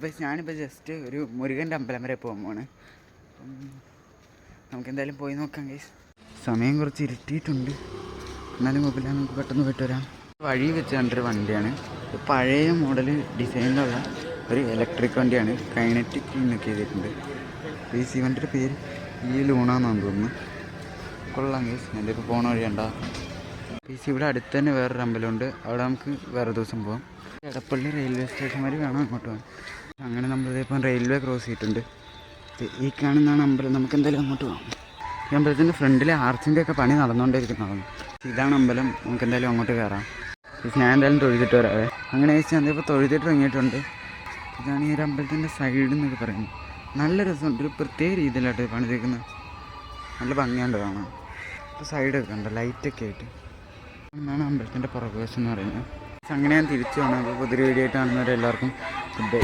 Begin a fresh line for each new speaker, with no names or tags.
അപ്പോൾ ഞാനിപ്പോൾ ജസ്റ്റ് ഒരു മുരുകൻ്റെ അമ്പലം വരെ പോകാൻ പോവാണ്. നമുക്കെന്തായാലും പോയി നോക്കാം ഗൈസ്. സമയം കുറച്ച് ഇരുട്ടിയിട്ടുണ്ട്, എന്നാലും കുഴപ്പമില്ല, നമുക്ക് പെട്ടെന്ന് പോയിട്ട് വരാം. വഴി വെച്ച് കണ്ടൊരു വണ്ടിയാണ്, പഴയ മോഡൽ ഡിസൈനിലുള്ള ഒരു ഇലക്ട്രിക് വണ്ടിയാണ്. കൈനറ്റിക് എന്നൊക്കെ ചെയ്തിട്ടുണ്ട്. ഈ വണ്ടിയുടെ പേര് ഈ ലൂണാന്നാന്ന് തോന്നുന്നു. കൊള്ളാം ഗൈസ്. എൻ്റെ ഇപ്പോൾ പോണ വഴിയുണ്ടോ. ഇവിടെ അടുത്ത് തന്നെ വേറൊരു അമ്പലമുണ്ട്, അവിടെ നമുക്ക് വേറെ ദിവസം പോകാം. എടപ്പള്ളി റെയിൽവേ സ്റ്റേഷൻ വരെ വേണം അങ്ങോട്ട് പോകാൻ. അങ്ങനെ നമ്മളിതിപ്പം റെയിൽവേ ക്രോസ് ചെയ്തിട്ടുണ്ട്. ഈ കാണുന്നതാണ് അമ്പലം. നമുക്ക് എന്തായാലും അങ്ങോട്ട് പോകാം. ഈ അമ്പലത്തിൻ്റെ ഫ്രണ്ടിലെ ആർച്ചിൻ്റെ ഒക്കെ പണി നടന്നുകൊണ്ടിരിക്കുന്നതാണ്. ഇതാണ് അമ്പലം, നമുക്ക് എന്തായാലും അങ്ങോട്ട് കയറാം. ഞാൻ എന്തായാലും തൊഴുതിട്ട് വരാവേ. അങ്ങനെ വെച്ചാൽ ഞാനിപ്പോൾ തൊഴുതിട്ട് ഇറങ്ങിയിട്ടുണ്ട്. ഇതാണ് ഈ ഒരു അമ്പലത്തിൻ്റെ സൈഡ് എന്നൊക്കെ പറയുന്നത്. നല്ല രസമുണ്ട്, ഒരു പ്രത്യേക രീതിയിലായിട്ട് പണിതേക്കുന്നത്. നല്ല ഭംഗിയുണ്ട് കാണാൻ. ഇപ്പോൾ സൈഡൊക്കെ ഉണ്ട് ലൈറ്റൊക്കെ ആയിട്ട്. എന്നാണ് അമ്പലത്തിൻ്റെ പുറകുവശം എന്ന് പറയുന്നത്. അങ്ങനെ ഞാൻ തിരിച്ചു വന്നു. അപ്പോൾ പുതിയൊരു വീഡിയോ ആയിട്ട് കാണുന്നവരെല്ലാവർക്കും ഗുഡ് ബൈ.